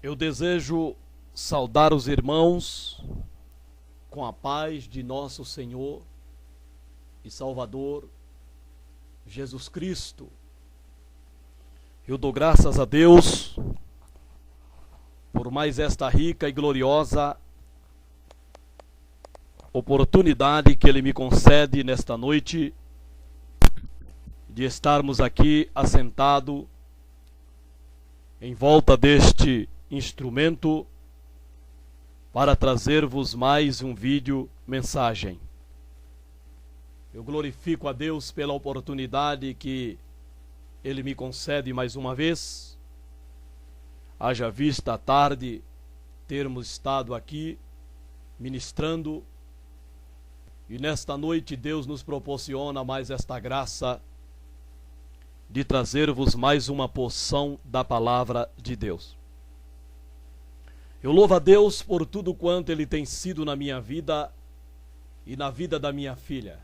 Eu desejo saudar os irmãos com a paz de nosso Senhor e Salvador Jesus Cristo. Eu dou graças a Deus por mais esta rica e gloriosa oportunidade que Ele me concede nesta noite de estarmos aqui assentados em volta deste instrumento para trazer-vos mais um vídeo mensagem. Eu glorifico a Deus pela oportunidade que Ele me concede mais uma vez. Haja vista à tarde termos estado aqui ministrando, e nesta noite Deus nos proporciona mais esta graça de trazer-vos mais uma porção da palavra de Deus. Eu louvo a Deus por tudo quanto Ele tem sido na minha vida e na vida da minha filha.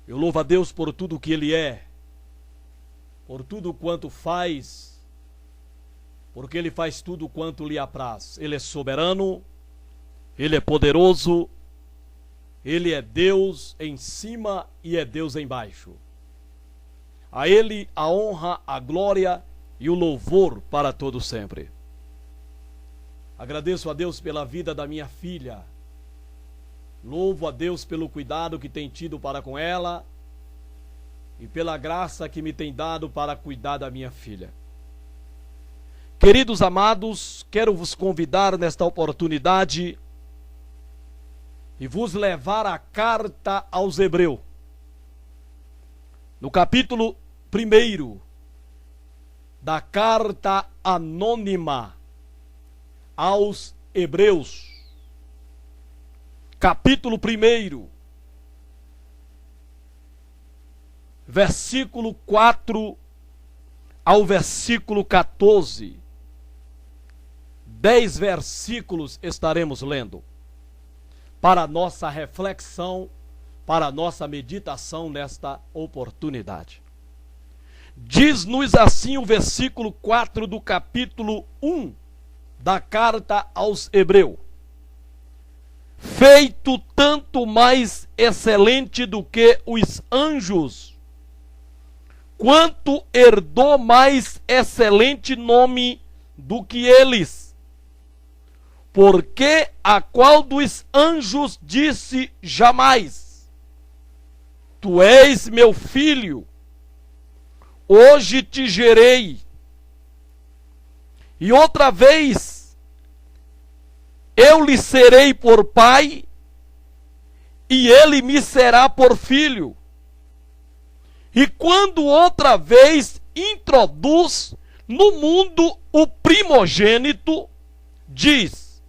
Eu louvo a Deus por tudo que Ele é, por tudo quanto faz, porque Ele faz tudo quanto lhe apraz. Ele é soberano, Ele é poderoso, Ele é Deus em cima e é Deus embaixo. A Ele a honra, a glória e o louvor para todo sempre. Agradeço a Deus pela vida da minha filha. Louvo a Deus pelo cuidado que tem tido para com ela e pela graça que me tem dado para cuidar da minha filha. Queridos amados, quero vos convidar nesta oportunidade e vos levar à carta aos Hebreus. No capítulo 1 da carta anônima aos Hebreus, capítulo 1, versículo 4 ao versículo 14, 10 versículos estaremos lendo, para a nossa reflexão, para a nossa meditação nesta oportunidade. Diz-nos assim o versículo 4 do capítulo 1 da carta aos Hebreus: feito tanto mais excelente do que os anjos, quanto herdou mais excelente nome do que eles. Porque a qual dos anjos disse jamais: tu és meu filho, hoje te gerei. E outra vez, eu lhe serei por pai, e ele me será por filho. E quando outra vez introduz no mundo o primogênito, diz: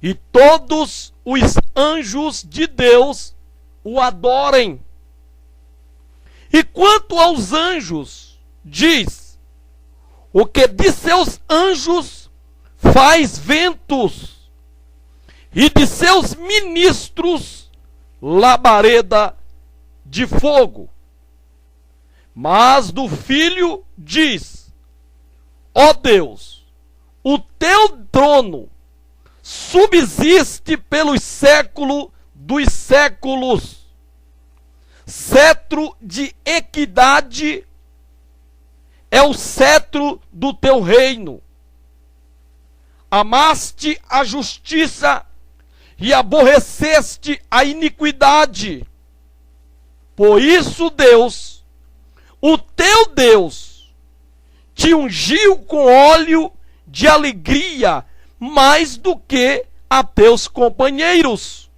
e todos os anjos de Deus o adorem. E quanto aos anjos, diz: o que de seus anjos faz ventos, e de seus ministros labareda de fogo. Mas do Filho diz: ó Deus, o teu trono subsiste pelos séculos dos séculos. Cetro de equidade é o cetro do teu reino. Amaste a justiça e aborreceste a iniquidade. Por isso, Deus, o teu Deus, te ungiu com óleo de alegria mais do que a teus companheiros.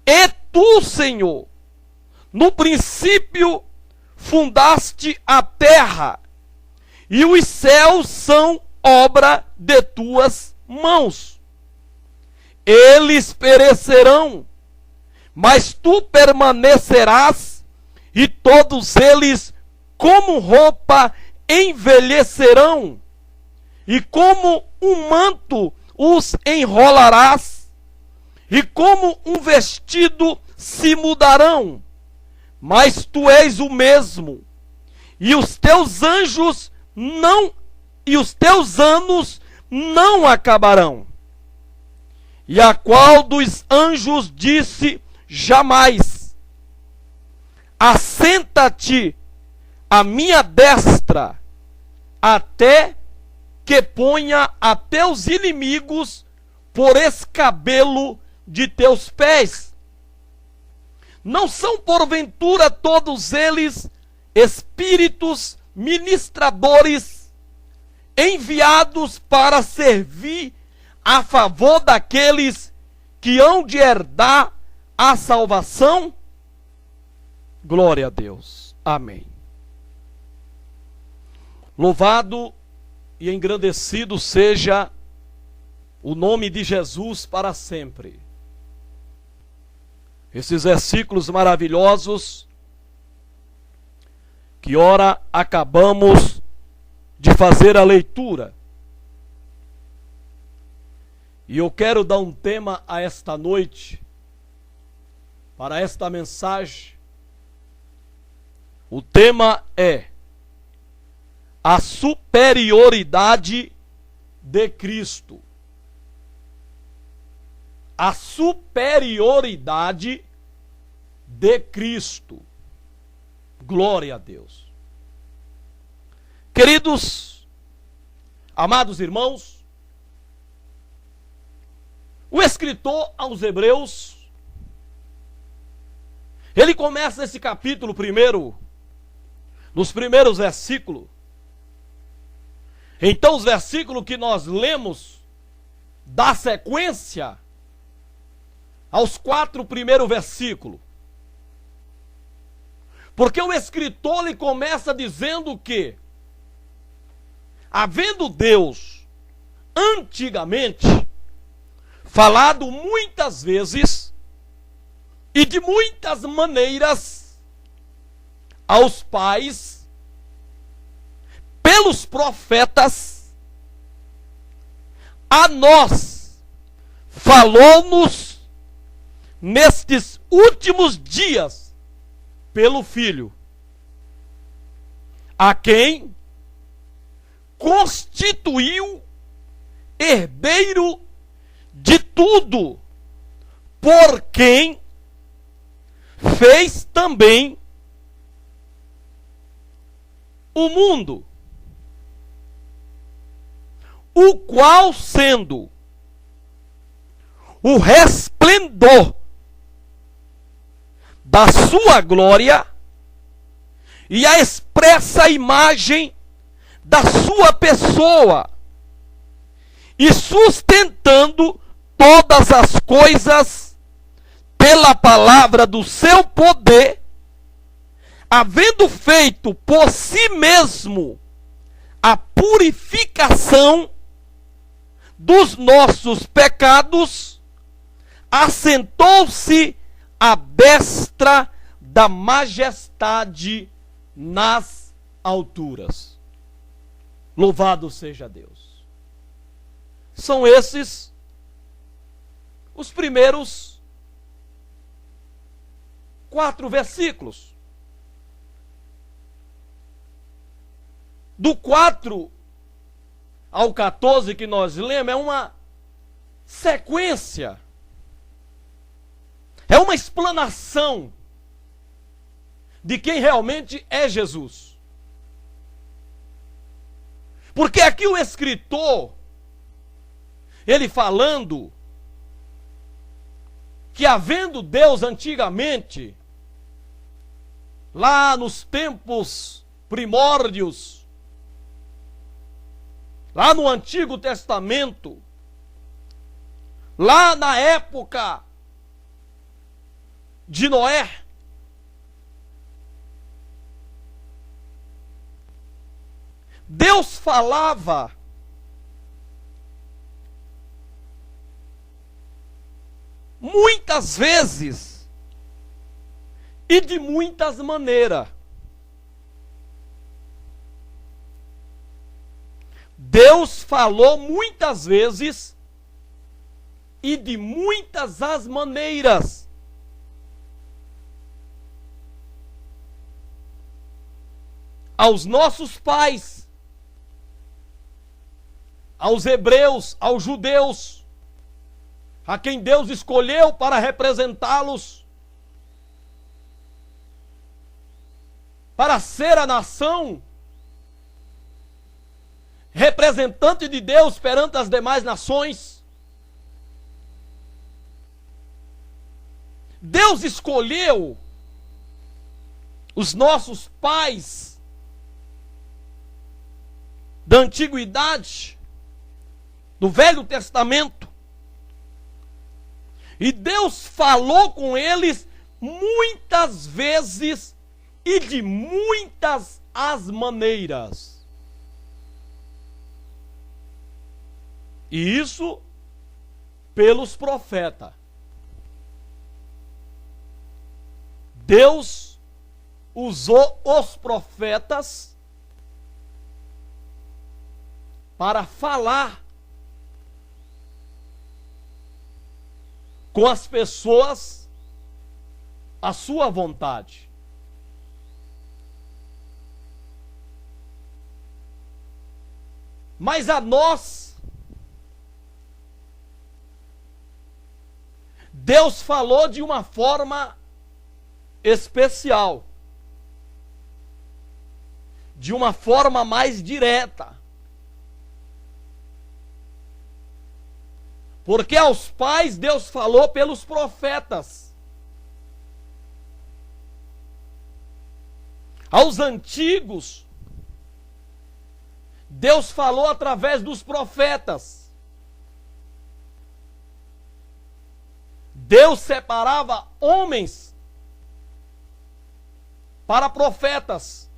E tu, Senhor, no princípio fundaste a terra, e os céus são obra de tuas mãos. Eles perecerão, mas tu permanecerás, e todos eles como roupa envelhecerão, e como um manto os enrolarás, e como um vestido se mudarão. Mas tu és o mesmo, e os teus anjos não e os teus anos não acabarão. E a qual dos anjos disse jamais: assenta-te à minha destra, até que ponha a teus inimigos por escabelo de teus pés. Não são porventura todos eles espíritos ministradores, enviados para servir a favor daqueles que hão de herdar a salvação? Glória a Deus. Amém. Louvado e engrandecido seja o nome de Jesus para sempre. Esses versículos maravilhosos que ora acabamos de fazer a leitura. E eu quero dar um tema a esta noite, para esta mensagem. O tema é a superioridade de Cristo. A superioridade de Cristo. Glória a Deus. Queridos, amados irmãos, o escritor aos Hebreus, ele começa esse capítulo primeiro, nos primeiros versículos. Então os versículos que nós lemos dá sequência aos 4 primeiros versículos. Porque o escritor ele começa dizendo que, havendo Deus antigamente falado muitas vezes e de muitas maneiras aos pais, pelos profetas, a nós falou-nos nestes últimos dias pelo Filho, a quem constituiu herdeiro de tudo, por quem fez também o mundo, o qual, sendo o resplendor da sua glória e a expressa imagem da sua pessoa, e sustentando todas as coisas pela palavra do seu poder, havendo feito por si mesmo a purificação dos nossos pecados, assentou-se à destra da majestade nas alturas. Louvado seja Deus. São esses os primeiros 4 versículos. Do 4 ao 14 que nós lemos é uma sequência, é uma explanação de quem realmente é Jesus. Porque aqui o escritor, ele falando que havendo Deus antigamente, lá nos tempos primórdios, lá no Antigo Testamento, lá na época de Noé, Deus falava muitas vezes e de muitas maneiras. Deus falou muitas vezes e de muitas as maneiras. Aos nossos pais, aos hebreus, aos judeus, a quem Deus escolheu para representá-los, para ser a nação representante de Deus perante as demais nações. Deus escolheu os nossos pais da antiguidade, do Velho Testamento, e Deus falou com eles muitas vezes e de muitas as maneiras. E isso pelos profetas. Deus usou os profetas para falar com as pessoas a sua vontade. Mas a nós, Deus falou de uma forma especial, de uma forma mais direta. Porque aos pais Deus falou pelos profetas. Aos antigos, Deus falou através dos profetas. Deus separava homens para profetas,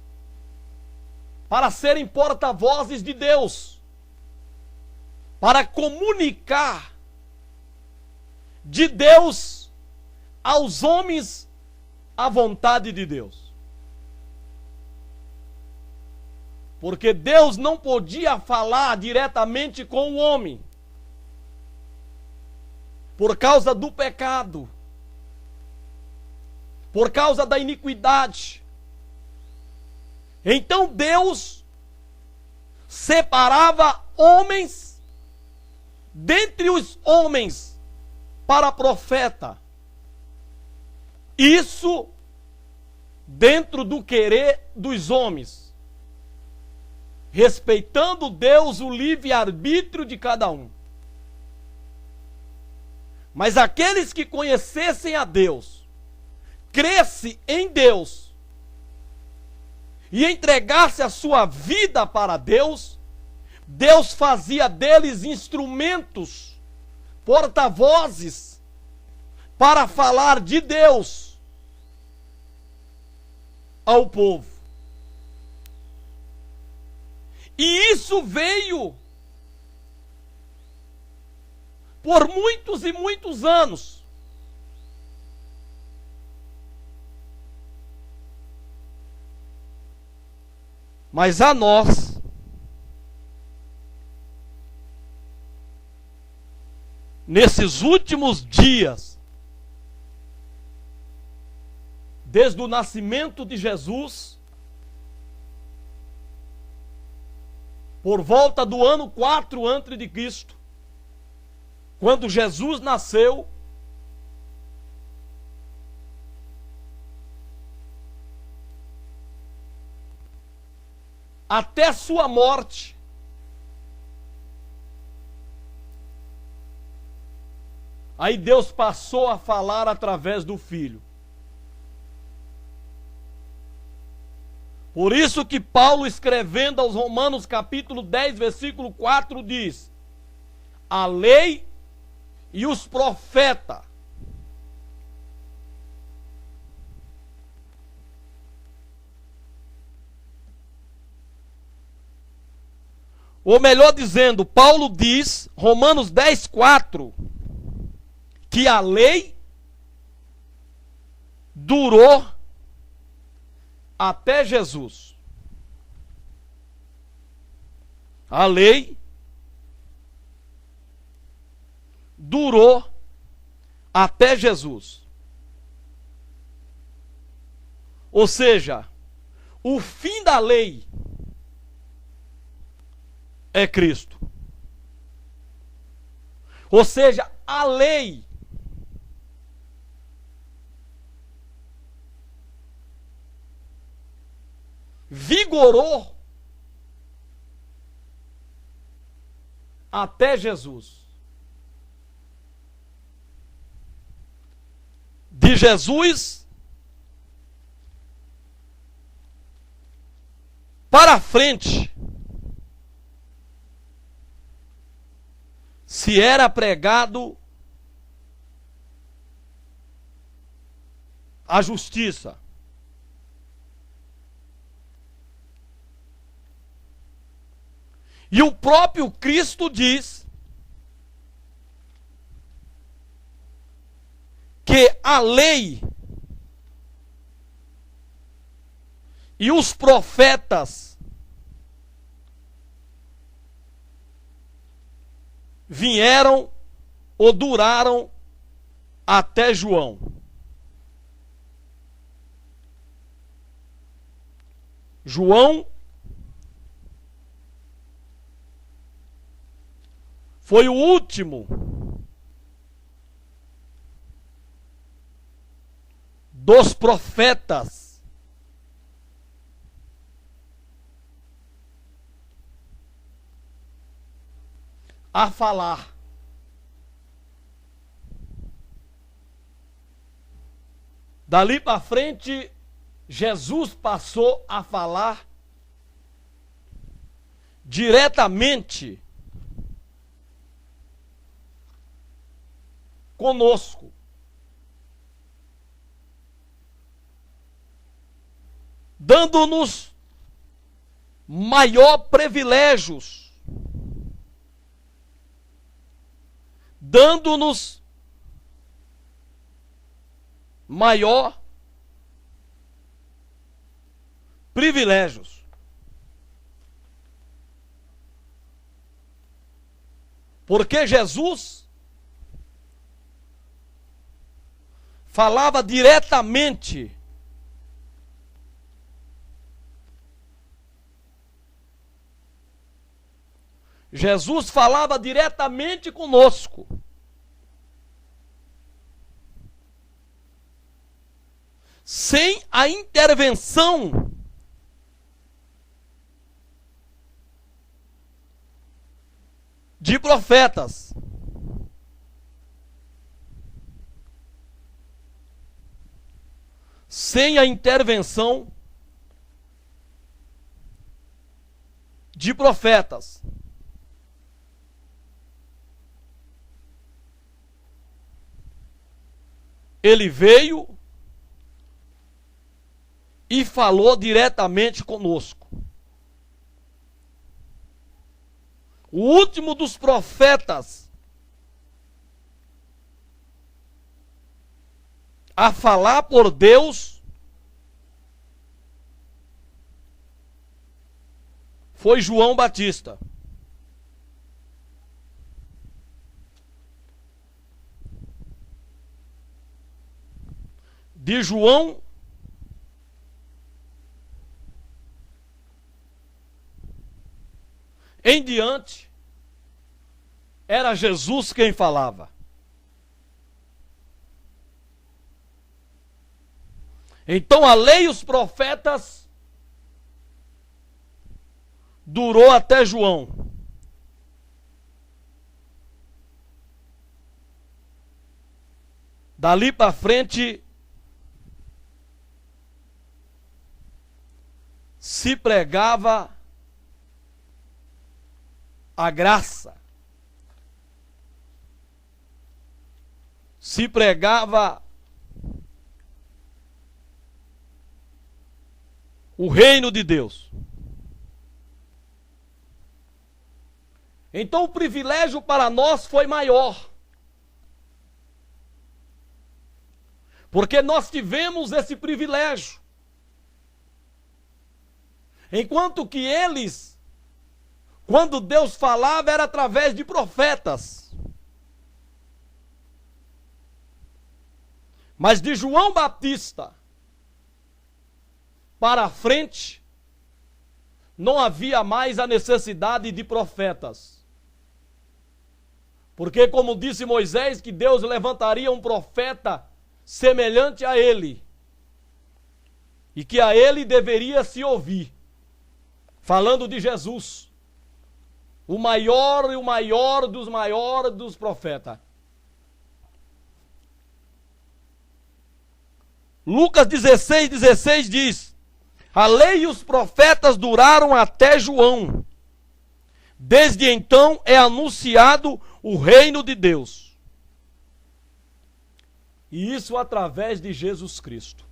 para serem porta-vozes de Deus, para comunicar de Deus aos homens a vontade de Deus. Porque Deus não podia falar diretamente com o homem, por causa do pecado, por causa da iniquidade. Então Deus separava homens dentre os homens para profeta. Isso dentro do querer dos homens, respeitando Deus o livre-arbítrio de cada um. Mas aqueles que conhecessem a Deus, crescem em Deus e entregasse a sua vida para Deus, Deus fazia deles instrumentos, porta-vozes, para falar de Deus ao povo. E isso veio por muitos e muitos anos. Mas a nós, nesses últimos dias, desde o nascimento de Jesus, por volta do ano 4 a.C., quando Jesus nasceu, até sua morte, aí Deus passou a falar através do Filho. Por isso que Paulo, escrevendo aos Romanos capítulo 10, versículo 4, diz: a lei e os profetas ou melhor dizendo, Paulo diz, Romanos 10, 4, que a lei durou até Jesus. A lei durou até Jesus. Ou seja, o fim da lei é Cristo. Ou seja, a lei vigorou até Jesus. De Jesus para frente, se era pregado a justiça. E o próprio Cristo diz que a lei e os profetas vieram ou duraram até João. João foi o último dos profetas a falar. Dali para frente, Jesus passou a falar diretamente conosco. Dando-nos maior privilégios, dando-nos maior privilégios. Porque Jesus falava diretamente conosco. Sem a intervenção de profetas. Sem a intervenção de profetas. Ele veio e falou diretamente conosco. O último dos profetas a falar por Deus foi João Batista. De João em diante, era Jesus quem falava. Então a lei e os profetas durou até João. Dali para frente, se pregava a graça, se pregava o reino de Deus. Então o privilégio para nós foi maior, porque nós tivemos esse privilégio. Enquanto que eles, quando Deus falava, era através de profetas. Mas de João Batista para frente, não havia mais a necessidade de profetas. Porque, como disse Moisés, que Deus levantaria um profeta semelhante a ele, e que a ele deveria se ouvir, falando de Jesus, o maior e o maior dos maiores dos profetas. Lucas 16:16 diz: a lei e os profetas duraram até João. Desde então é anunciado o reino de Deus. E isso através de Jesus Cristo.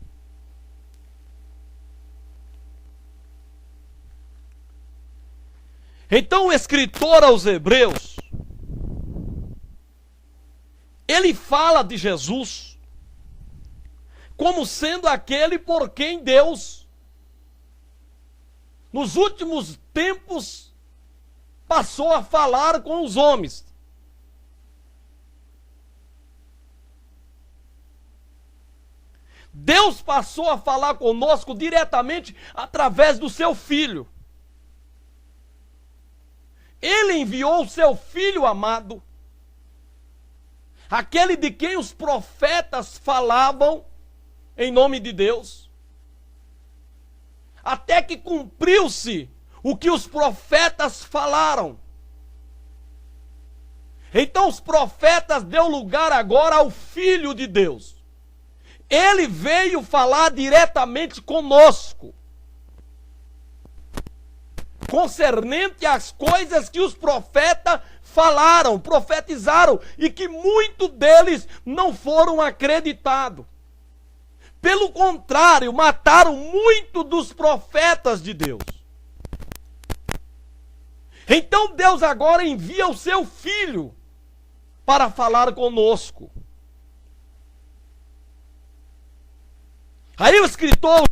Então o escritor aos Hebreus, ele fala de Jesus como sendo aquele por quem Deus, nos últimos tempos, passou a falar com os homens. Deus passou a falar conosco diretamente através do seu Filho. Ele enviou o seu Filho amado, aquele de quem os profetas falavam em nome de Deus, até que cumpriu-se o que os profetas falaram. Então os profetas deu lugar agora ao Filho de Deus. Ele veio falar diretamente conosco, concernente às coisas que os profetas falaram, profetizaram, e que muitos deles não foram acreditados. Pelo contrário, mataram muito dos profetas de Deus. Então Deus agora envia o seu Filho para falar conosco. Aí o escritor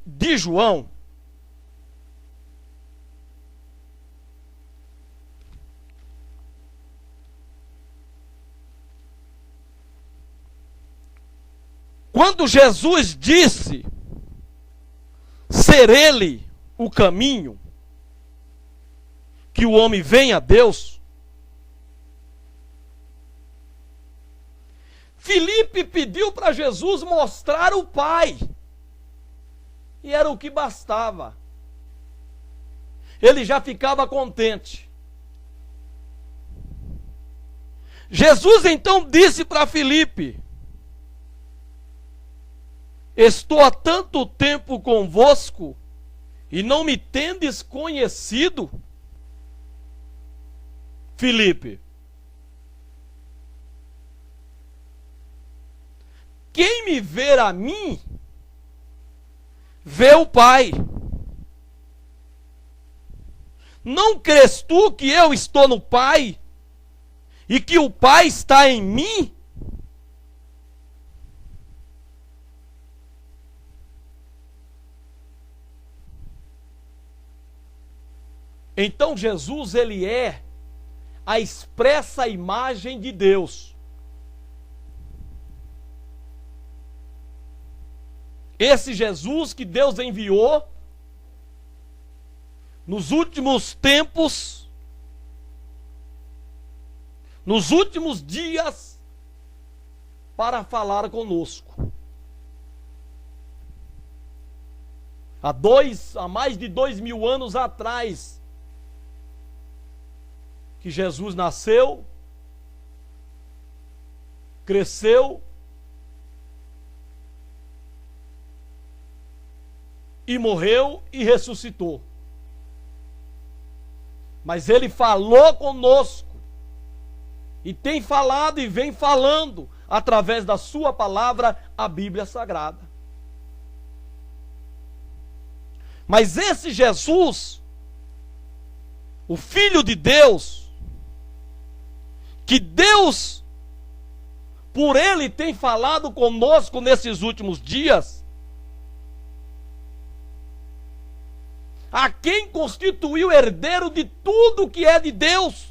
de João, quando Jesus disse ser Ele o caminho, que o homem vem a Deus, Filipe pediu para Jesus mostrar o Pai. E era o que bastava. Ele já ficava contente. Jesus então disse para Filipe: estou há tanto tempo convosco e não me tendes conhecido? Filipe, quem me ver a mim, vê o Pai. Não crês tu que eu estou no Pai e que o Pai está em mim? Então Jesus, ele é a expressa imagem de Deus. Esse Jesus que Deus enviou nos últimos tempos, nos últimos dias, para falar conosco. Há mais de 2000 anos atrás, que Jesus nasceu, cresceu e morreu e ressuscitou. Mas ele falou conosco e tem falado e vem falando através da sua palavra, a Bíblia Sagrada. Mas esse Jesus, o Filho de Deus, que Deus, por ele tem falado conosco nesses últimos dias, a quem constituiu herdeiro de tudo que é de Deus.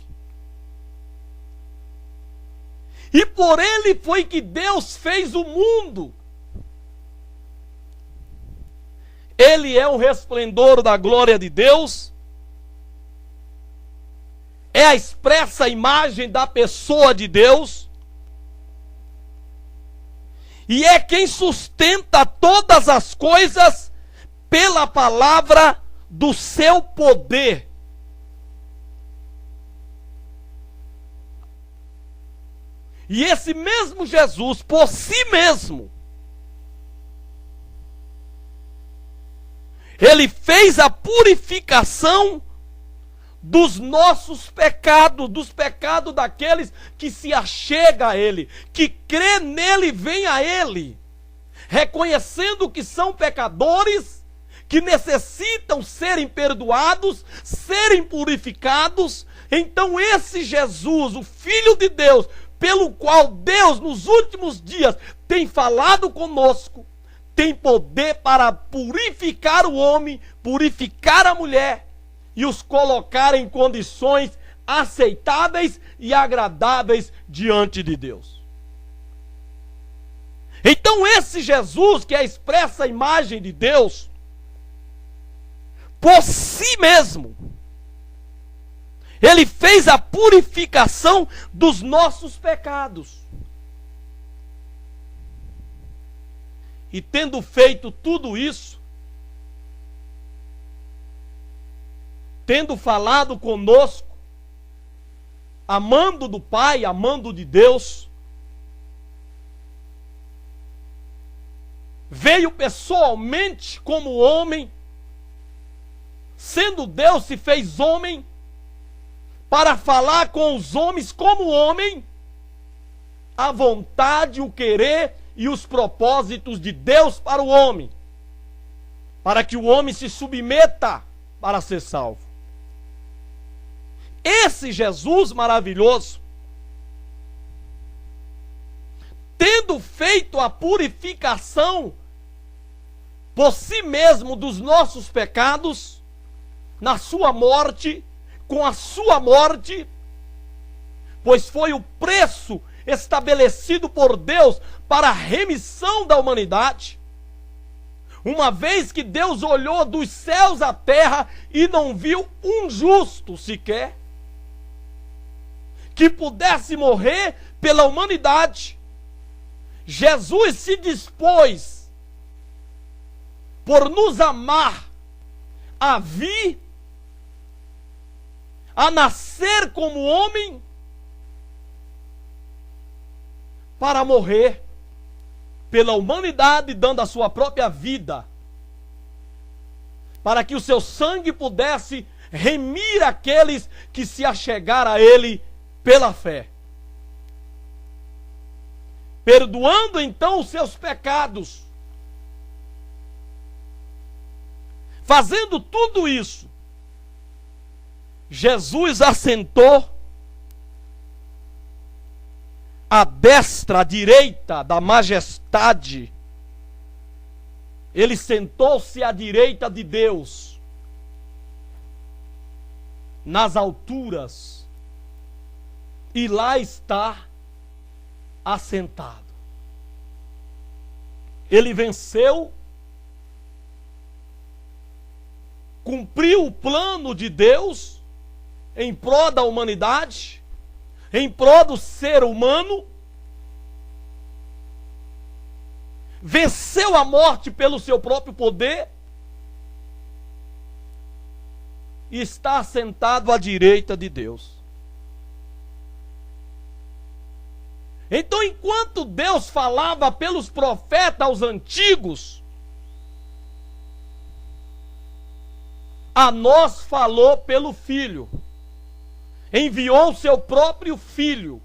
E por ele foi que Deus fez o mundo. Ele é o resplendor da glória de Deus, é a expressa imagem da pessoa de Deus, e é quem sustenta todas as coisas pela palavra do seu poder. E esse mesmo Jesus, por si mesmo, ele fez a purificação dos nossos pecados, dos pecados daqueles que se achegam a ele, que crê nele e vem a ele, reconhecendo que são pecadores, que necessitam serem perdoados, serem purificados. Então esse Jesus, o Filho de Deus, pelo qual Deus nos últimos dias tem falado conosco, tem poder para purificar o homem, purificar a mulher e os colocar em condições aceitáveis e agradáveis diante de Deus. Então esse Jesus, que é a expressa imagem de Deus, por si mesmo, ele fez a purificação dos nossos pecados. E tendo feito tudo isso, tendo falado conosco, amando do Pai, amando de Deus, veio pessoalmente como homem, sendo Deus se fez homem, para falar com os homens como homem, a vontade, o querer e os propósitos de Deus para o homem, para que o homem se submeta para ser salvo. Esse Jesus maravilhoso, tendo feito a purificação por si mesmo dos nossos pecados, na sua morte, com a sua morte, pois foi o preço estabelecido por Deus para a remissão da humanidade. Uma vez que Deus olhou dos céus à terra e não viu um justo sequer que pudesse morrer pela humanidade, Jesus se dispôs, por nos amar, a vir, a nascer como homem, para morrer pela humanidade, dando a sua própria vida, para que o seu sangue pudesse remir aqueles que se achegaram a ele pela fé, perdoando então os seus pecados. Fazendo tudo isso, Jesus assentou à destra, à direita da majestade. Ele sentou-se à direita de Deus, nas alturas, e lá está assentado. Ele venceu cumpriu o plano de Deus em prol da humanidade, em prol do ser humano, venceu a morte pelo seu próprio poder e está sentado à direita de Deus. Então, enquanto Deus falava pelos profetas antigos, a nós falou pelo Filho. Enviou o seu próprio Filho.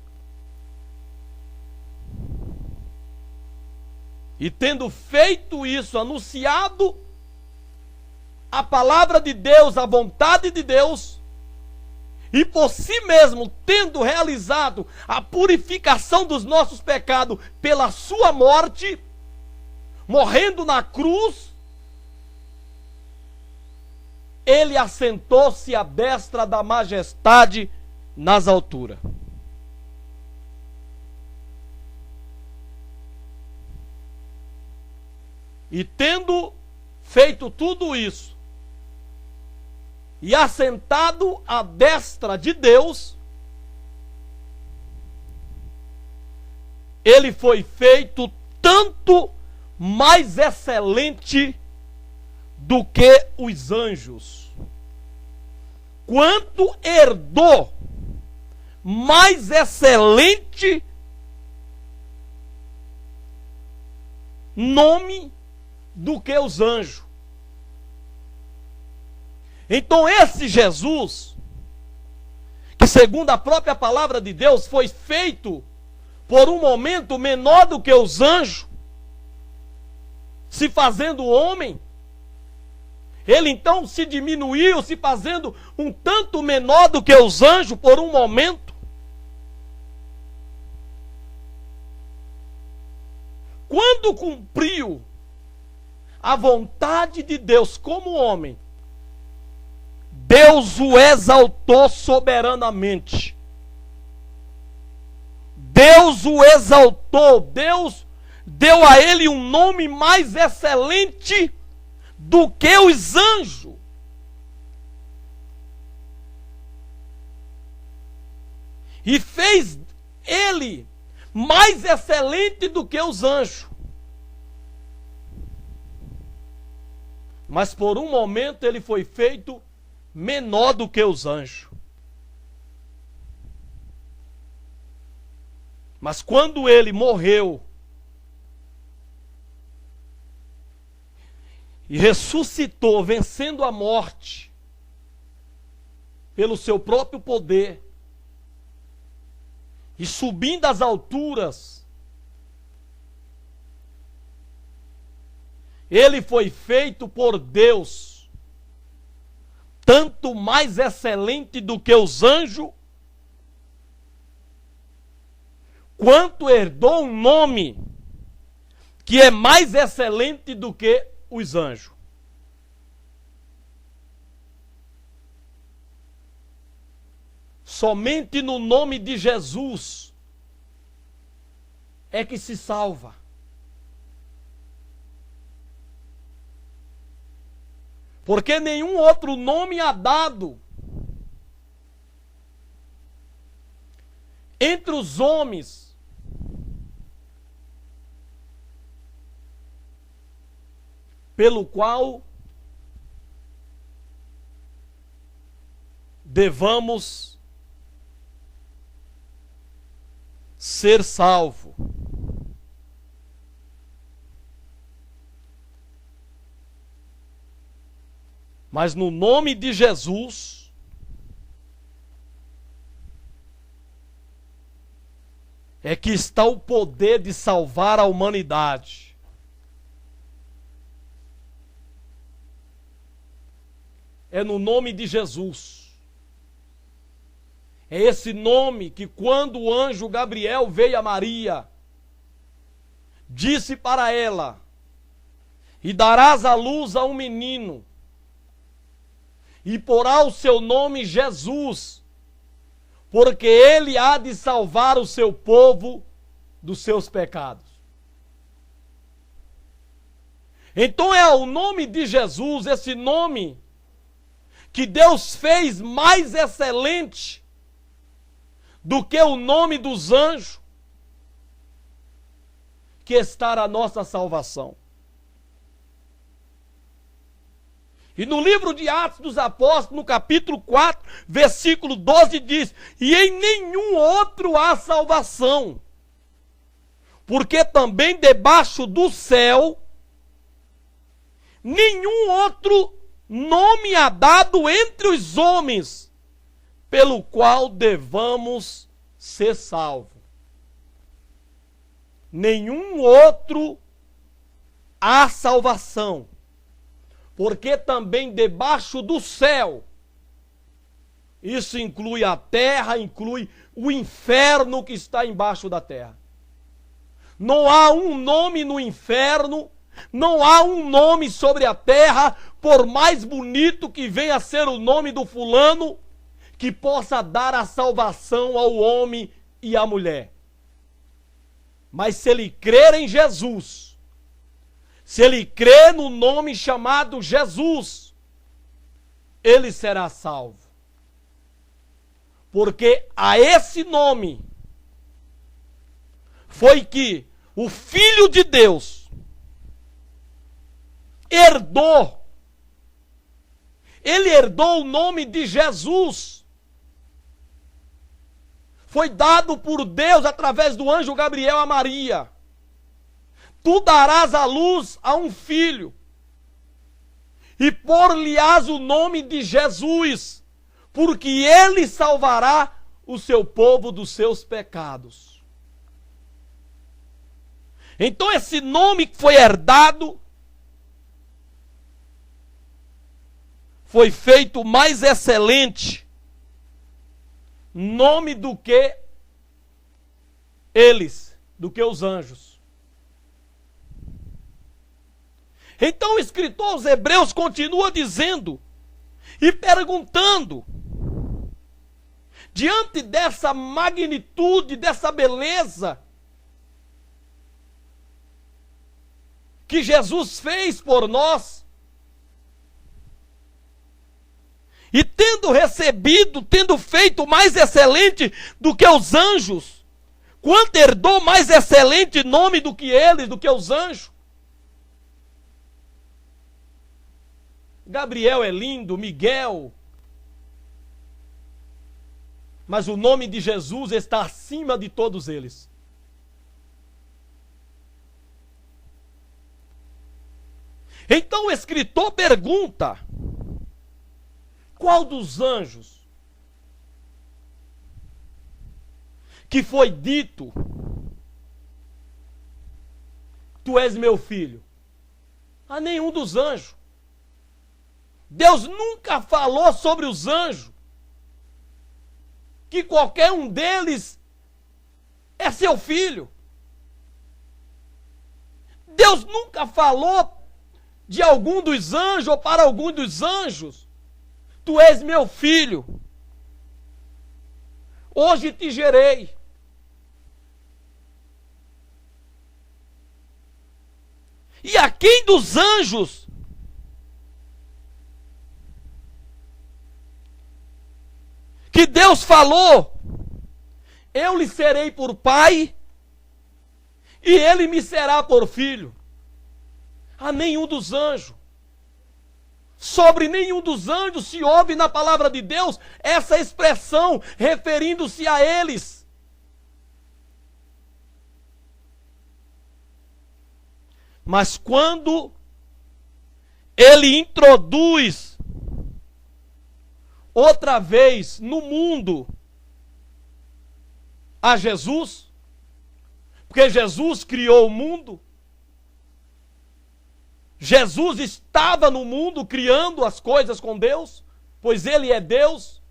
E tendo feito isso, anunciado a palavra de Deus, a vontade de Deus, e por si mesmo tendo realizado a purificação dos nossos pecados pela sua morte, morrendo na cruz, ele assentou-se à destra da majestade nas alturas. E tendo feito tudo isso, e assentado à destra de Deus, ele foi feito tanto mais excelente do que os anjos, quanto herdou mais excelente nome do que os anjos. Então esse Jesus, que segundo a própria palavra de Deus foi feito por um momento menor do que os anjos, se fazendo homem, ele então se diminuiu, se fazendo um tanto menor do que os anjos por um momento. Quando cumpriu a vontade de Deus como homem, Deus o exaltou soberanamente. Deus o exaltou. Deus deu a ele um nome mais excelente do que os anjos. E fez ele mais excelente do que os anjos. Mas por um momento ele foi feito menor do que os anjos. Mas quando ele morreu e ressuscitou, vencendo a morte pelo seu próprio poder e subindo às alturas, ele foi feito por Deus tanto mais excelente do que os anjos, quanto herdou um nome que é mais excelente do que os anjos. Somente no nome de Jesus é que se salva. Porque nenhum outro nome há dado entre os homens pelo qual devamos ser salvos. Mas no nome de Jesus, é que está o poder de salvar a humanidade. É no nome de Jesus. É esse nome que quando o anjo Gabriel veio a Maria, disse para ela: e darás à luz a um menino, e porá o seu nome Jesus, porque ele há de salvar o seu povo dos seus pecados. Então é o nome de Jesus, esse nome que Deus fez mais excelente do que o nome dos anjos, que está a nossa salvação. E no livro de Atos dos Apóstolos, no capítulo 4, versículo 12, diz: e em nenhum outro há salvação, porque também debaixo do céu nenhum outro nome há dado entre os homens, pelo qual devamos ser salvos. Nenhum outro há salvação, porque também debaixo do céu, isso inclui a terra, inclui o inferno que está embaixo da terra. Não há um nome no inferno, não há um nome sobre a terra, por mais bonito que venha a ser o nome do fulano, que possa dar a salvação ao homem e à mulher. Mas se ele crer em Jesus, se ele crer no nome chamado Jesus, ele será salvo. Porque a esse nome foi que o Filho de Deus herdou. Ele herdou o nome de Jesus. Foi dado por Deus através do anjo Gabriel a Maria. Tu darás à luz a um filho, e por-lhe-ás o nome de Jesus, porque ele salvará o seu povo dos seus pecados. Então esse nome que foi herdado foi feito mais excelente nome do que eles, do que os anjos. Então o escritor aos Hebreus continua dizendo e perguntando, diante dessa magnitude, dessa beleza que Jesus fez por nós, e tendo recebido, tendo feito mais excelente do que os anjos, quanto herdou mais excelente nome do que eles, do que os anjos? Gabriel é lindo, Miguel, mas o nome de Jesus está acima de todos eles. Então o escritor pergunta: qual dos anjos que foi dito, tu és meu filho? A nenhum dos anjos. Deus nunca falou sobre os anjos que qualquer um deles é seu filho. Deus nunca falou de algum dos anjos ou para algum dos anjos: tu és meu filho, hoje te gerei. E a quem dos anjos que Deus falou: eu lhe serei por pai e ele me será por filho? A nenhum dos anjos. Sobre nenhum dos anjos se ouve na palavra de Deus essa expressão referindo-se a eles. Mas quando ele introduz outra vez no mundo a Jesus, porque Jesus criou o mundo, Jesus estava no mundo criando as coisas com Deus, pois ele é Deus.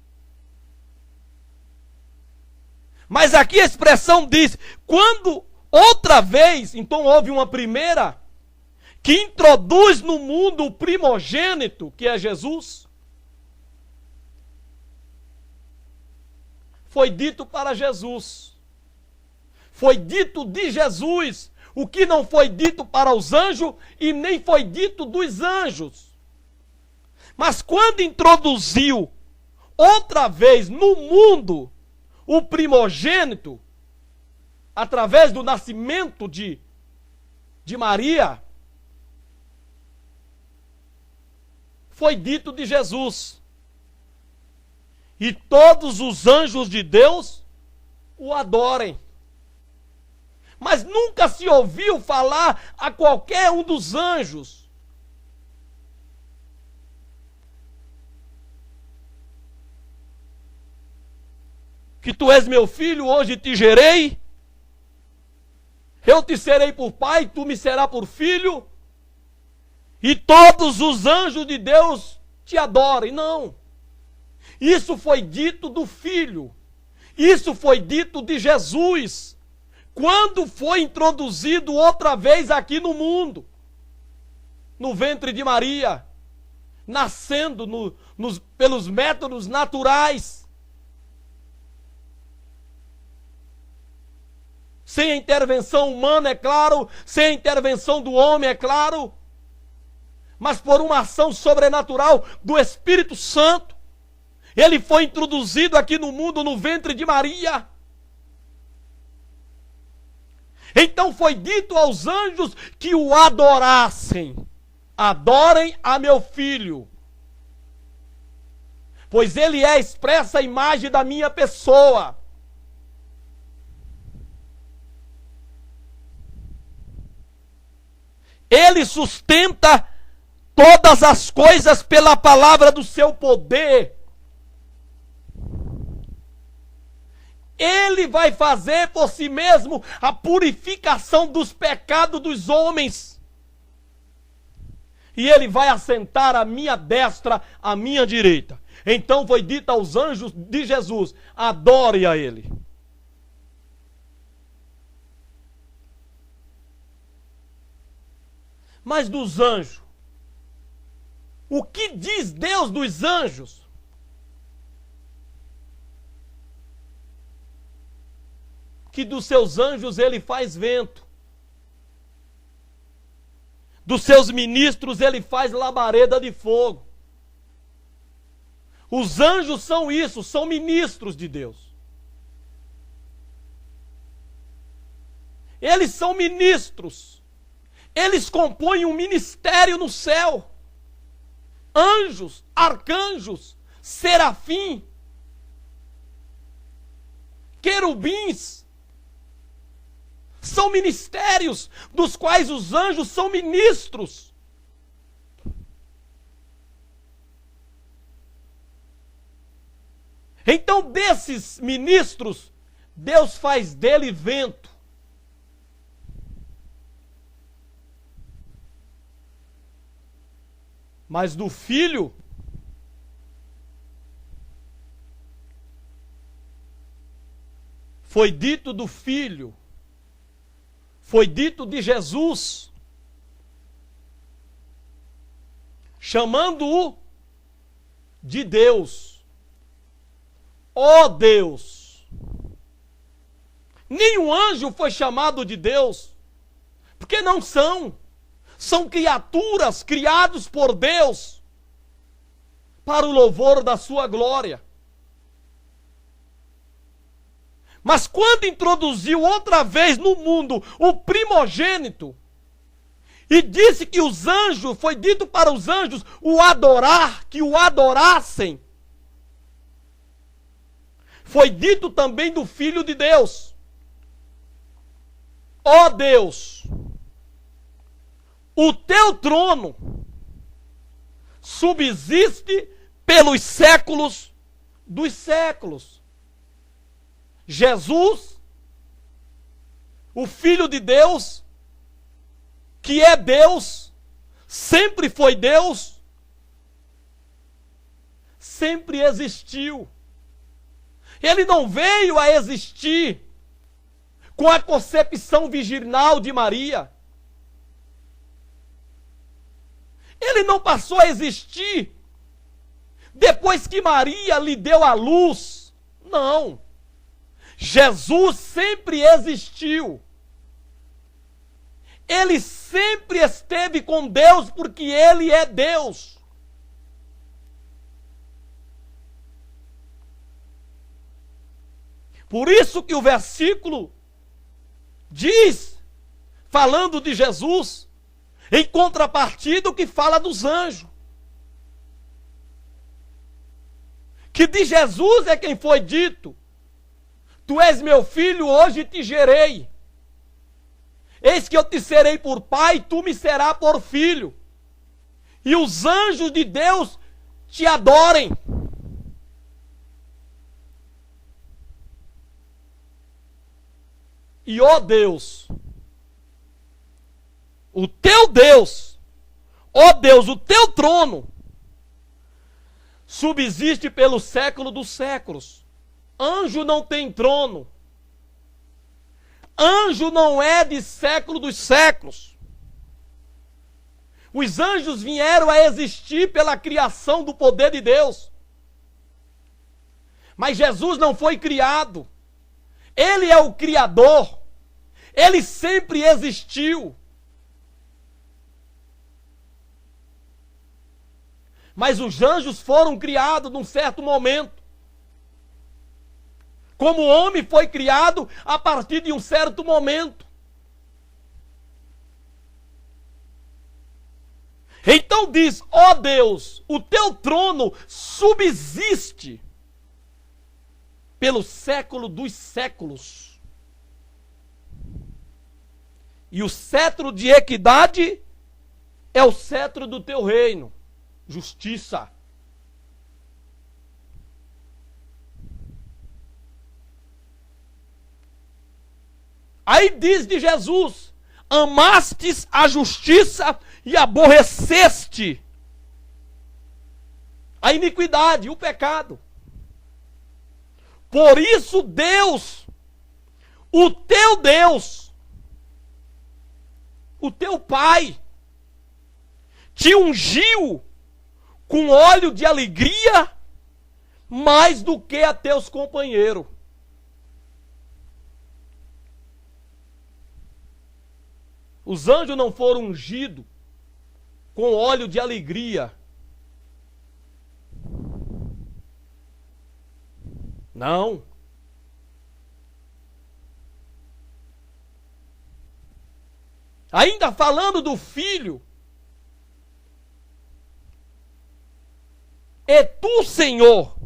Mas aqui a expressão diz: quando outra vez, então houve uma primeira que introduz no mundo o primogênito, que é Jesus. Foi dito para Jesus. Foi dito de Jesus o que não foi dito para os anjos e nem foi dito dos anjos. Mas quando introduziu outra vez no mundo o primogênito, através do nascimento de Maria, foi dito de Jesus. E todos os anjos de Deus o adorem. Mas nunca se ouviu falar a qualquer um dos anjos que tu és meu filho, hoje te gerei, eu te serei por pai, tu me serás por filho, e todos os anjos de Deus te adorem. Não. Isso foi dito do Filho. Isso foi dito de Jesus, quando foi introduzido outra vez aqui no mundo, no ventre de Maria, nascendo pelos métodos naturais, sem a intervenção humana, é claro, sem a intervenção do homem, é claro, mas por uma ação sobrenatural do Espírito Santo. Ele foi introduzido aqui no mundo, no ventre de Maria. Então foi dito aos anjos que o adorassem. Adorem a meu filho, pois ele é a expressa imagem da minha pessoa. Ele sustenta todas as coisas pela palavra do seu poder. Ele vai fazer por si mesmo a purificação dos pecados dos homens. E ele vai assentar à minha destra, à minha direita. Então foi dito aos anjos de Jesus: adore a ele. Mas dos anjos, o que diz Deus dos anjos? Que dos seus anjos ele faz vento. Dos seus ministros ele faz labareda de fogo. Os anjos são isso, são ministros de Deus. Eles são ministros. Eles compõem um ministério no céu. Anjos, arcanjos, serafim, querubins, são ministérios dos quais os anjos são ministros. Então, desses ministros, Deus faz dele vento. Mas do Filho, foi dito do Filho, foi dito de Jesus, chamando-o de Deus. Ó Deus! Nenhum anjo foi chamado de Deus, porque não são. São criaturas criados por Deus para o louvor da sua glória. Mas quando introduziu outra vez no mundo o primogênito, e disse que os anjos, foi dito para os anjos o adorar, que o adorassem, foi dito também do Filho de Deus. Ó Deus, o teu trono subsiste pelos séculos dos séculos. Jesus, o Filho de Deus, que é Deus, sempre foi Deus, sempre existiu. Ele não veio a existir com a concepção virginal de Maria. Ele não passou a existir depois que Maria lhe deu a luz. Não. Jesus sempre existiu. Ele sempre esteve com Deus porque Ele é Deus. Por isso que o versículo diz, falando de Jesus, em contrapartida o que fala dos anjos. Que de Jesus é quem foi dito: tu és meu filho, hoje te gerei. Eis que eu te serei por pai, tu me serás por filho. E os anjos de Deus te adorem. E ó Deus, o teu Deus, ó Deus, o teu trono subsiste pelo século dos séculos. Anjo não tem trono. Anjo não é de século dos séculos. Os anjos vieram a existir pela criação do poder de Deus. Mas Jesus não foi criado. Ele é o Criador. Ele sempre existiu. Mas os anjos foram criados num certo momento. Como o homem foi criado a partir de um certo momento. Então diz: ó Deus, o teu trono subsiste pelo século dos séculos. E o cetro de equidade é o cetro do teu reino. Justiça. Aí diz de Jesus: amastes a justiça e aborreceste a iniquidade, o pecado. Por isso Deus, o teu Deus, o teu Pai, te ungiu com óleo de alegria mais do que a teus companheiros. Os anjos não foram ungidos com óleo de alegria. Não. Ainda falando do filho. E tu, Senhor,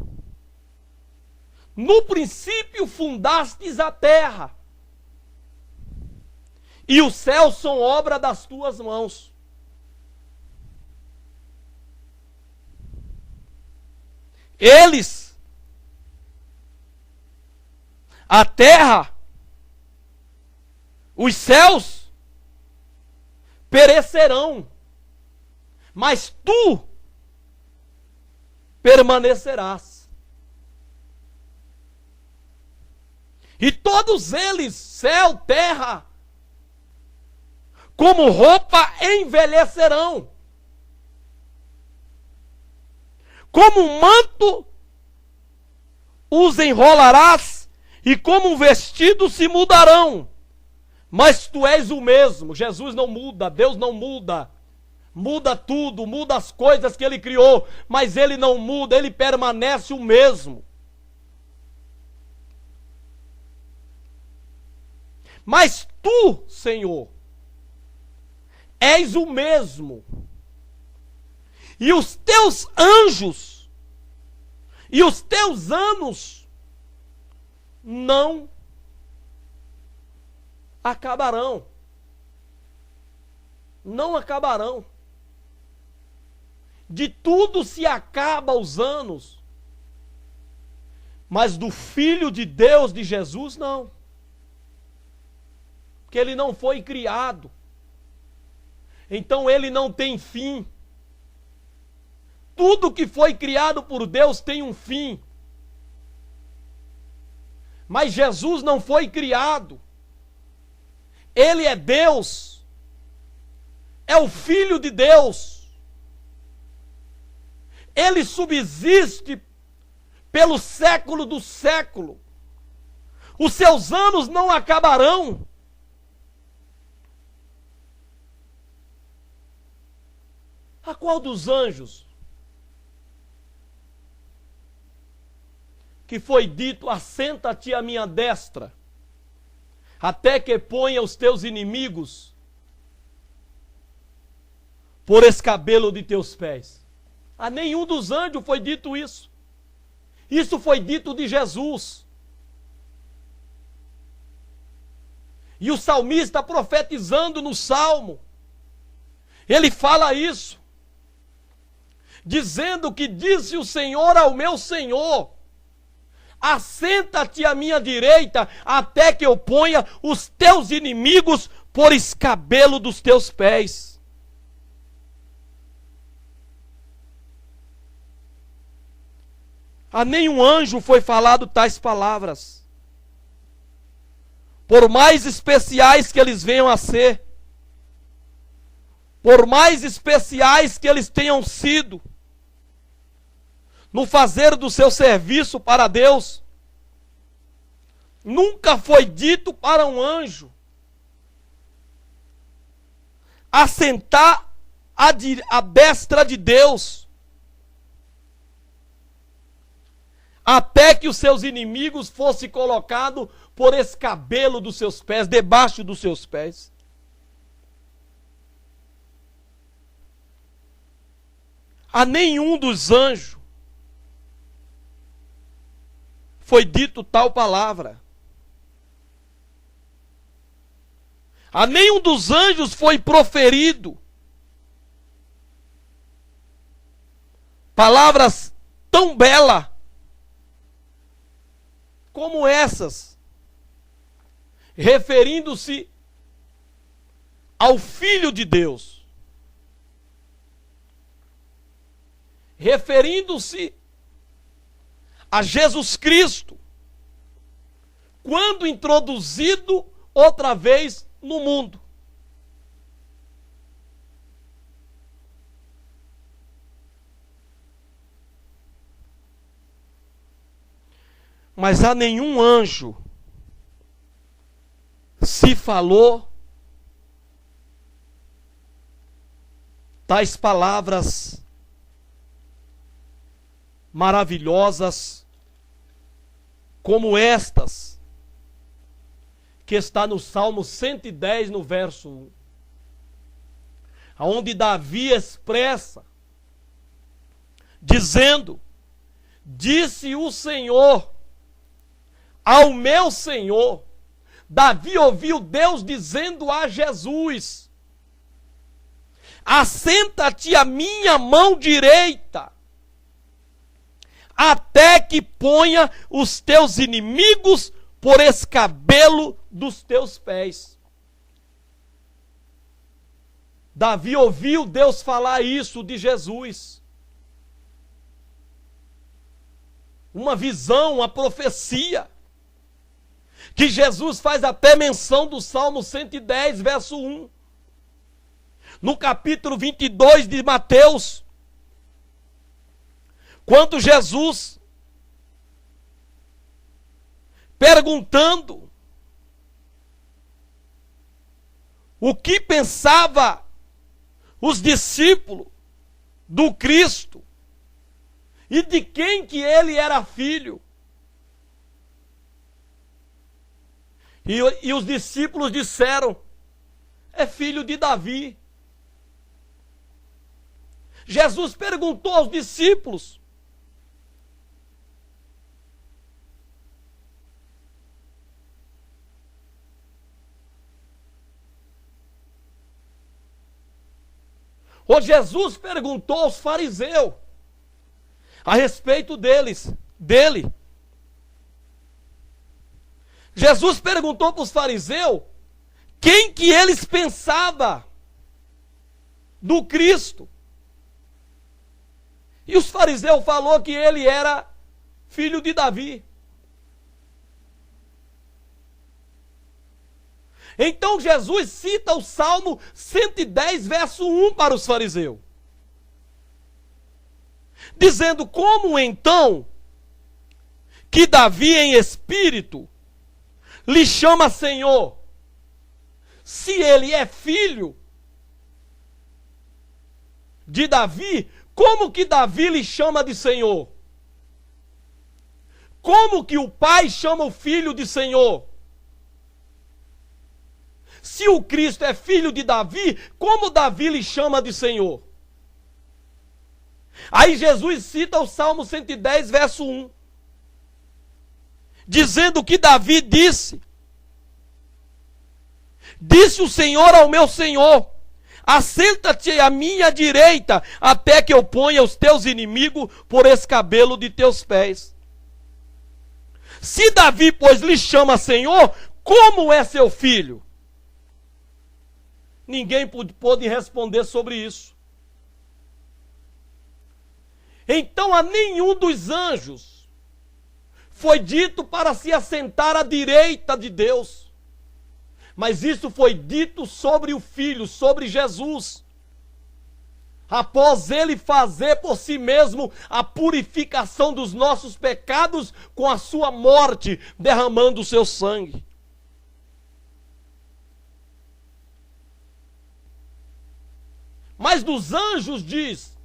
no princípio fundastes a terra, e os céus são obra das tuas mãos. Eles, a terra, os céus, perecerão, mas tu permanecerás. E todos eles, céu, terra, como roupa envelhecerão. Como um manto os enrolarás, e como um vestido se mudarão. Mas tu és o mesmo. Jesus não muda, Deus não muda. Muda tudo, muda as coisas que Ele criou, mas Ele não muda, Ele permanece o mesmo. Mas tu, Senhor, és o mesmo. E os teus anjos e os teus anos não acabarão. Não acabarão. De tudo se acaba os anos, mas do Filho de Deus, de Jesus, não. Porque Ele não foi criado. Então Ele não tem fim. Tudo que foi criado por Deus tem um fim. Mas Jesus não foi criado. Ele é Deus. É o Filho de Deus. Ele subsiste pelo século do século. Os seus anos não acabarão. A qual dos anjos que foi dito: assenta-te à minha destra, até que ponha os teus inimigos por escabelo de teus pés. A nenhum dos anjos foi dito isso. Isso foi dito de Jesus. E o salmista, profetizando no Salmo, ele fala isso, dizendo que disse o Senhor ao meu Senhor: assenta-te à minha direita, até que eu ponha os teus inimigos por escabelo dos teus pés. A nenhum anjo foi falado tais palavras, por mais especiais que eles venham a ser, por mais especiais que eles tenham sido no fazer do seu serviço para Deus, nunca foi dito para um anjo assentar à destra de Deus, até que os seus inimigos fossem colocados por escabelo dos seus pés, debaixo dos seus pés. A nenhum dos anjos foi dito tal palavra. A nenhum dos anjos foi proferido palavras tão belas como essas, referindo-se ao Filho de Deus, referindo-se a Jesus Cristo, quando introduzido outra vez no mundo. Mas a nenhum anjo se falou tais palavras maravilhosas como estas, que está no Salmo 110, no verso 1, onde Davi expressa, dizendo: disse o Senhor ao meu Senhor. Davi ouviu Deus dizendo a Jesus: assenta-te à minha mão direita, até que ponha os teus inimigos por escabelo dos teus pés. Davi ouviu Deus falar isso de Jesus. Uma visão, uma profecia, que Jesus faz até menção do Salmo 110, verso 1. No capítulo 22 de Mateus, quando Jesus, perguntando o que pensava os discípulos do Cristo e de quem que ele era filho, e os discípulos disseram: é filho de Davi. Jesus perguntou aos discípulos: Jesus perguntou aos fariseus a respeito dele. Jesus perguntou para os fariseus quem que eles pensavam do Cristo. E os fariseus falaram que ele era filho de Davi. Então Jesus cita o Salmo 110, verso 1 para os fariseus, dizendo: como então que Davi em espírito lhe chama Senhor, se ele é filho de Davi, como que Davi lhe chama de Senhor? como que o Pai chama o Filho de Senhor? Se o Cristo é filho de Davi, como Davi lhe chama de Senhor? Aí Jesus cita o Salmo 110, verso 1. Dizendo que Davi disse: disse o Senhor ao meu Senhor, assenta-te à minha direita, até que eu ponha os teus inimigos por escabelo de teus pés. Se Davi, pois, lhe chama Senhor, como é seu filho? Ninguém pôde responder sobre isso. Então a nenhum dos anjos foi dito para se assentar à direita de Deus. Mas isso foi dito sobre o Filho, sobre Jesus. Após ele fazer por si mesmo a purificação dos nossos pecados com a sua morte, derramando o seu sangue. Mas dos anjos diz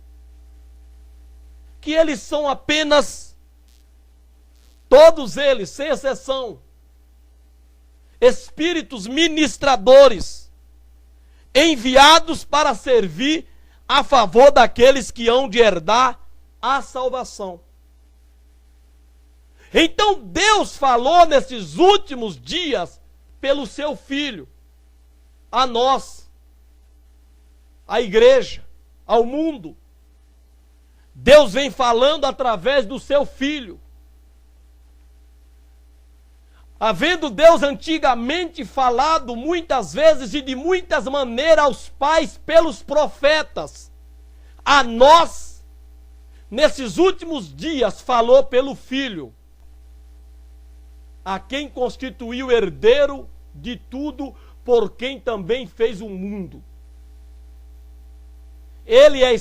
que eles são apenas, todos eles, sem exceção, espíritos ministradores, enviados para servir a favor daqueles que hão de herdar a salvação. Então Deus falou nesses últimos dias pelo seu Filho, a nós, à igreja, ao mundo. Deus vem falando através do seu Filho. Havendo Deus antigamente falado muitas vezes e de muitas maneiras aos pais pelos profetas, a nós, nesses últimos dias, falou pelo Filho, a quem constituiu herdeiro de tudo, por quem também fez o mundo. Ele é a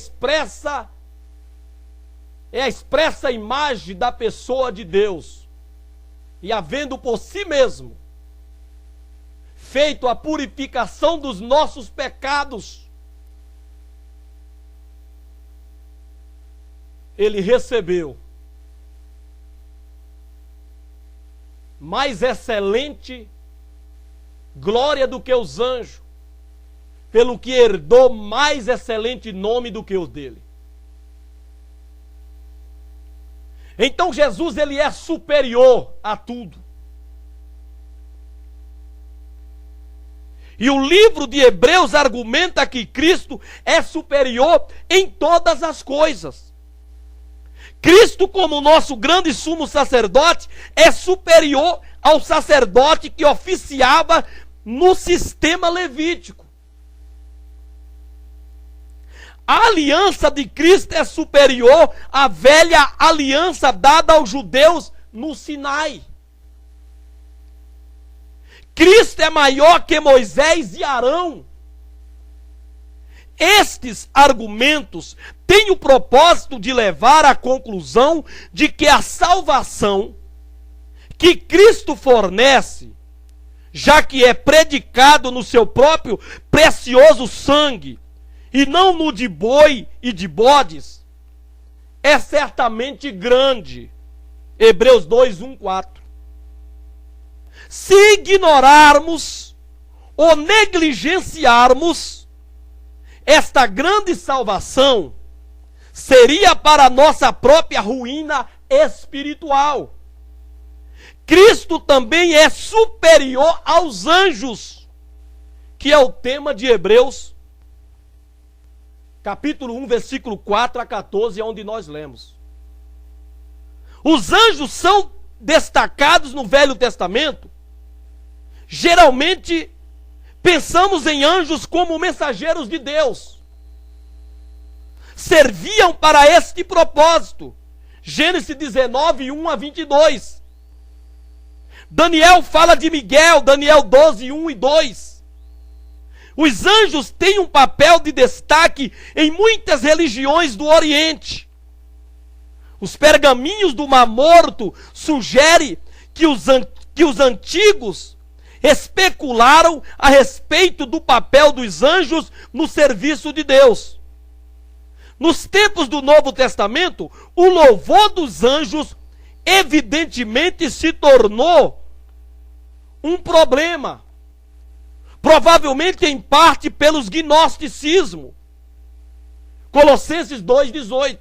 expressa imagem da pessoa de Deus. E havendo por si mesmo feito a purificação dos nossos pecados, ele recebeu mais excelente glória do que os anjos, pelo que herdou mais excelente nome do que o dele. Então Jesus, ele é superior a tudo. E o livro de Hebreus argumenta que Cristo é superior em todas as coisas. Cristo, como nosso grande sumo sacerdote, é superior ao sacerdote que oficiava no sistema levítico. A aliança de Cristo é superior à velha aliança dada aos judeus no Sinai. Cristo é maior que Moisés e Arão. Estes argumentos têm o propósito de levar à conclusão de que a salvação que Cristo fornece, já que é predicado no seu próprio precioso sangue, e não no de boi e de bodes, é certamente grande. Hebreus 2, 1, 4. Se ignorarmos ou negligenciarmos esta grande salvação, seria para a nossa própria ruína espiritual. Cristo também é superior aos anjos, que é o tema de Hebreus capítulo 1, versículo 4 a 14, é onde nós lemos. Os anjos são destacados no Velho Testamento. Geralmente, pensamos em anjos como mensageiros de Deus. Serviam para este propósito. Gênesis 19, 1 a 22. Daniel fala de Miguel, Daniel 12, 1 e 2. Os anjos têm um papel de destaque em muitas religiões do Oriente. Os pergaminhos do Mar Morto sugerem que os antigos especularam a respeito do papel dos anjos no serviço de Deus. Nos tempos do Novo Testamento, o louvor dos anjos evidentemente se tornou um problema. Provavelmente em parte pelos gnosticismo. Colossenses 2,18.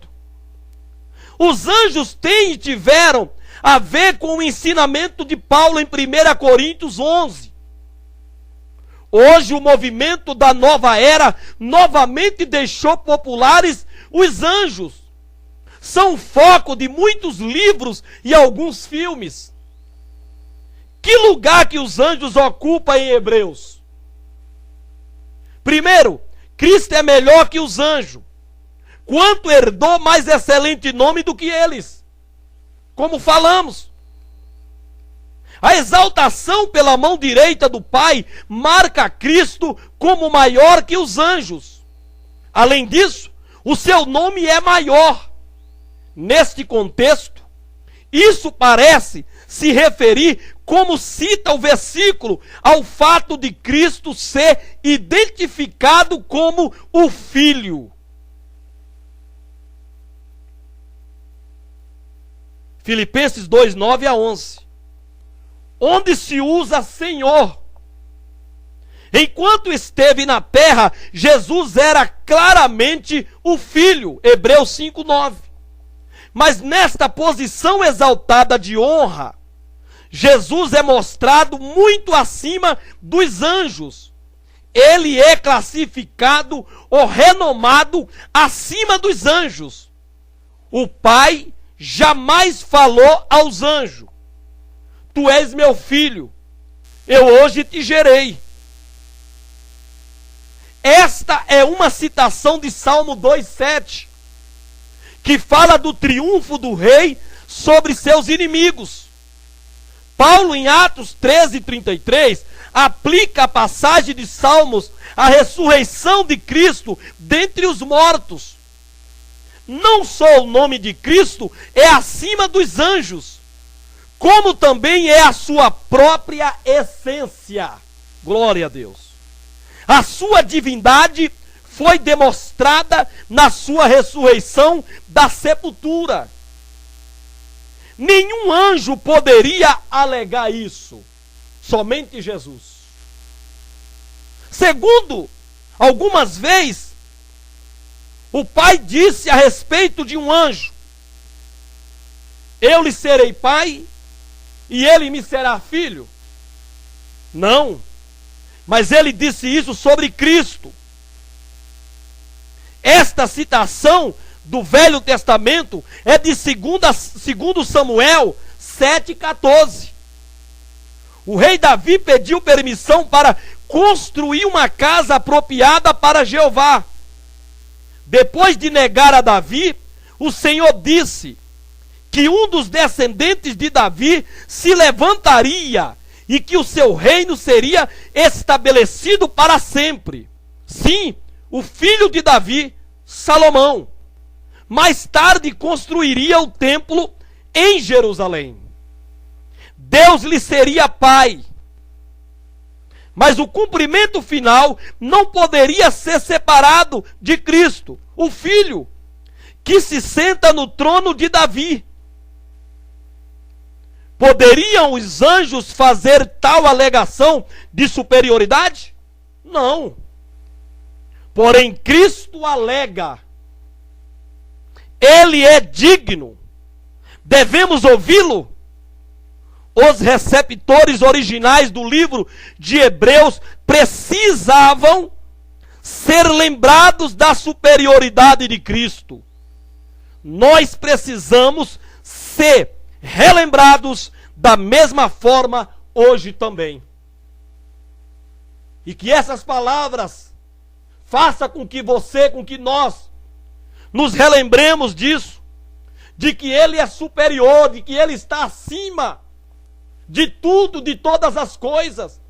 Os anjos têm e tiveram a ver com o ensinamento de Paulo em 1 Coríntios 11. Hoje o movimento da nova era novamente deixou populares os anjos. São foco de muitos livros e alguns filmes. Que lugar que os anjos ocupam em Hebreus? Primeiro, Cristo é melhor que os anjos. Quanto herdou mais excelente nome do que eles? Como falamos. A exaltação pela mão direita do Pai marca Cristo como maior que os anjos. Além disso, o seu nome é maior. Neste contexto, isso parece se referir, como cita o versículo, ao fato de Cristo ser identificado como o Filho. Filipenses 2, 9 a 11. Onde se usa Senhor. Enquanto esteve na terra, Jesus era claramente o Filho. Hebreus 5, 9. Mas nesta posição exaltada de honra, Jesus é mostrado muito acima dos anjos. Ele é classificado ou renomado acima dos anjos. O Pai jamais falou aos anjos: tu és meu filho, eu hoje te gerei. Esta é uma citação de Salmo 2,7, que fala do triunfo do rei sobre seus inimigos. Paulo, em Atos 13:33, aplica a passagem de Salmos à ressurreição de Cristo dentre os mortos. Não só o nome de Cristo é acima dos anjos, como também é a sua própria essência. Glória a Deus. A sua divindade foi demonstrada na sua ressurreição da sepultura. Nenhum anjo poderia alegar isso, somente Jesus. Segundo, algumas vezes, o Pai disse a respeito de um anjo: eu lhe serei pai e ele me será filho. Não, mas ele disse isso sobre Cristo. Esta citação do Velho Testamento é de 2 Samuel 7,14. O rei Davi pediu permissão para construir uma casa apropriada para Jeová. Depois de negar a Davi, o Senhor disse que um dos descendentes de Davi se levantaria e que o seu reino seria estabelecido para sempre. Sim, o filho de Davi, Salomão. Mais tarde construiria o templo em Jerusalém. Deus lhe seria pai. Mas o cumprimento final não poderia ser separado de Cristo, o Filho, que se senta no trono de Davi. Poderiam os anjos fazer tal alegação de superioridade? Não. Porém, Cristo alega: ele é digno. Devemos ouvi-lo? Os receptores originais do livro de Hebreus precisavam ser lembrados da superioridade de Cristo. Nós precisamos ser relembrados da mesma forma hoje também. E que essas palavras façam com que você, com que nós nos relembremos disso, de que ele é superior, de que ele está acima de tudo, de todas as coisas.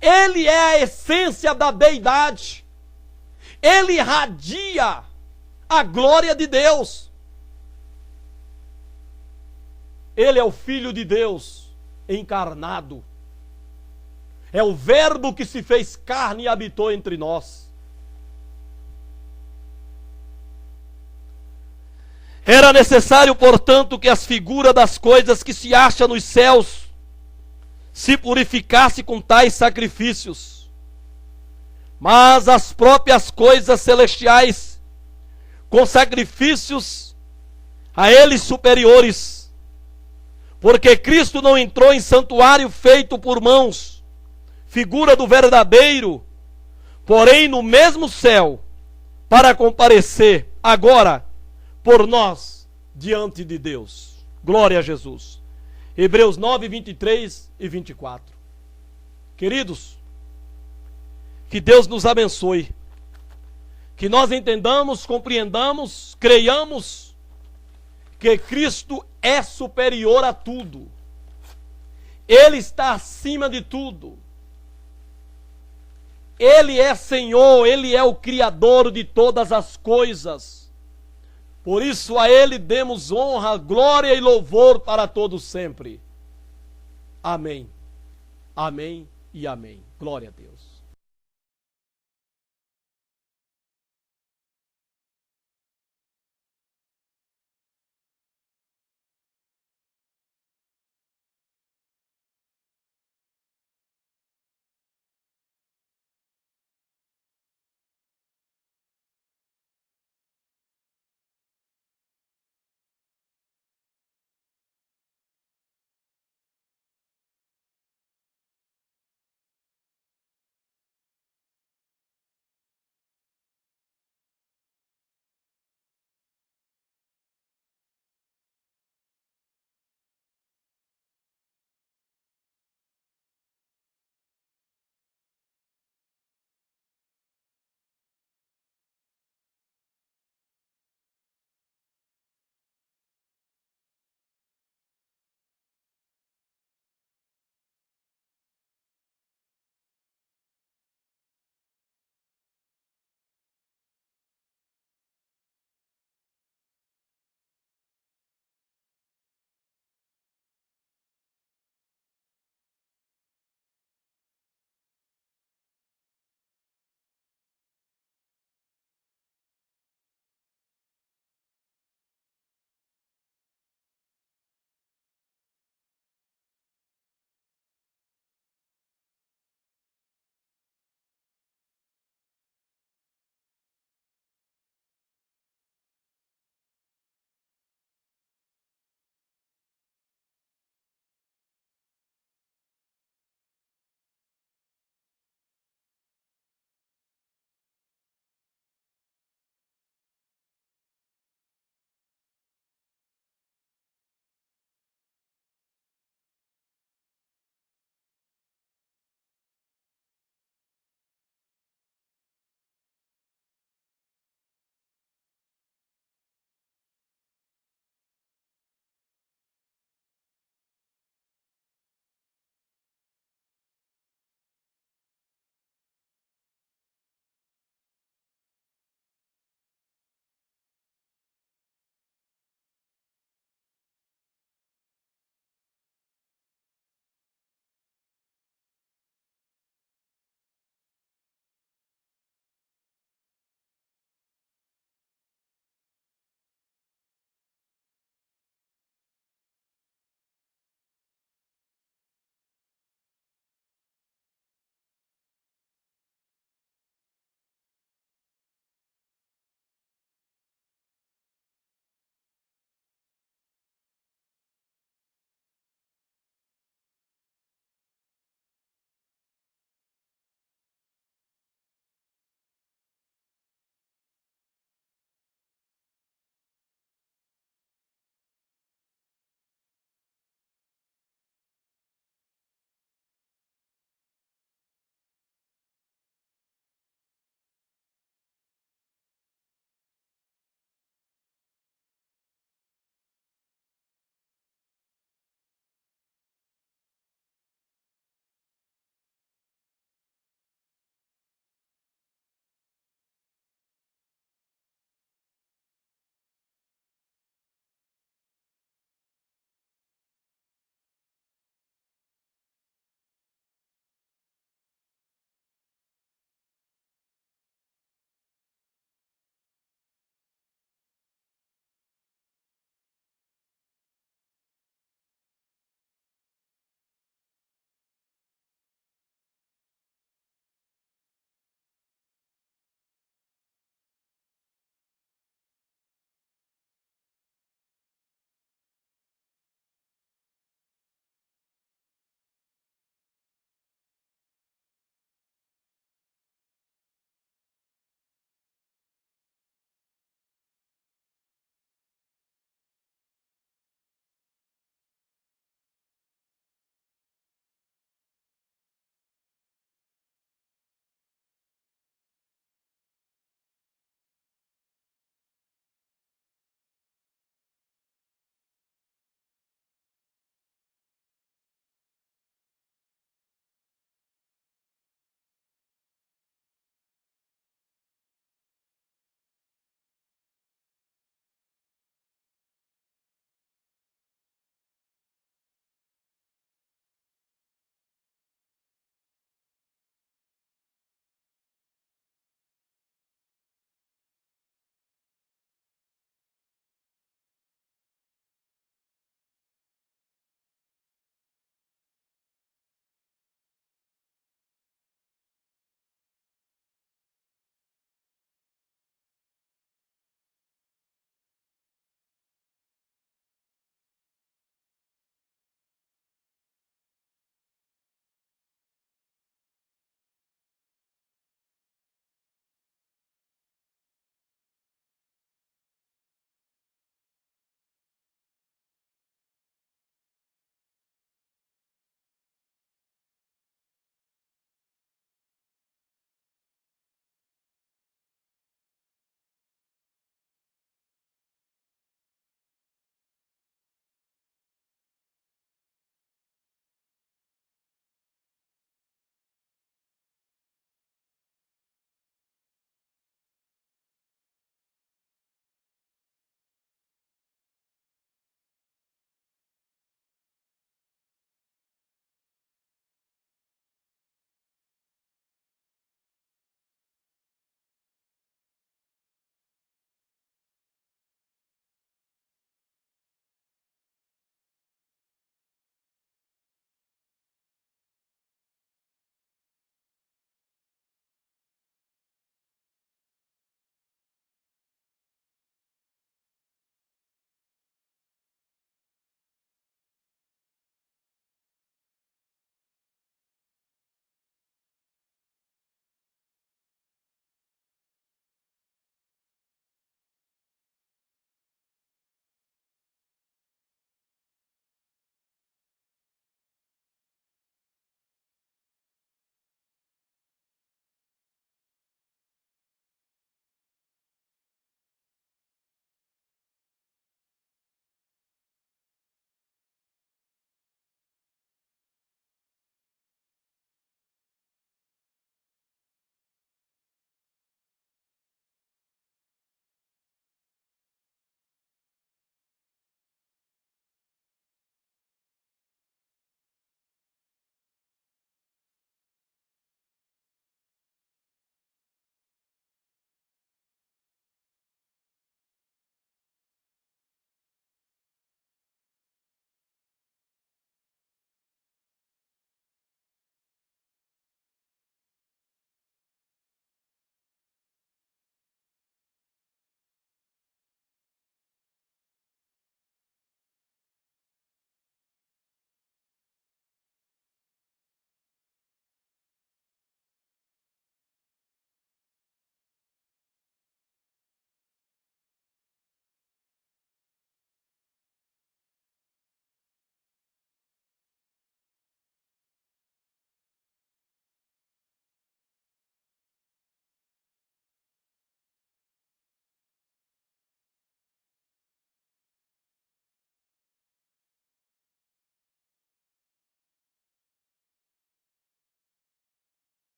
Ele é a essência da deidade. Ele irradia a glória de Deus. Ele é o Filho de Deus encarnado. É o Verbo que se fez carne e habitou entre nós. Era necessário, portanto, que as figuras das coisas que se acham nos céus se purificasse com tais sacrifícios. Mas as próprias coisas celestiais, com sacrifícios a eles superiores, porque Cristo não entrou em santuário feito por mãos, figura do verdadeiro, porém no mesmo céu, para comparecer agora por nós diante de Deus. Glória a Jesus. Hebreus 9, 23 e 24. Queridos, que Deus nos abençoe, que nós entendamos, compreendamos, creiamos que Cristo é superior a tudo. Ele está acima de tudo. Ele é Senhor, Ele é o Criador de todas as coisas. Por isso a Ele demos honra, glória e louvor para todos sempre. Amém. Amém e amém. Glória a Deus.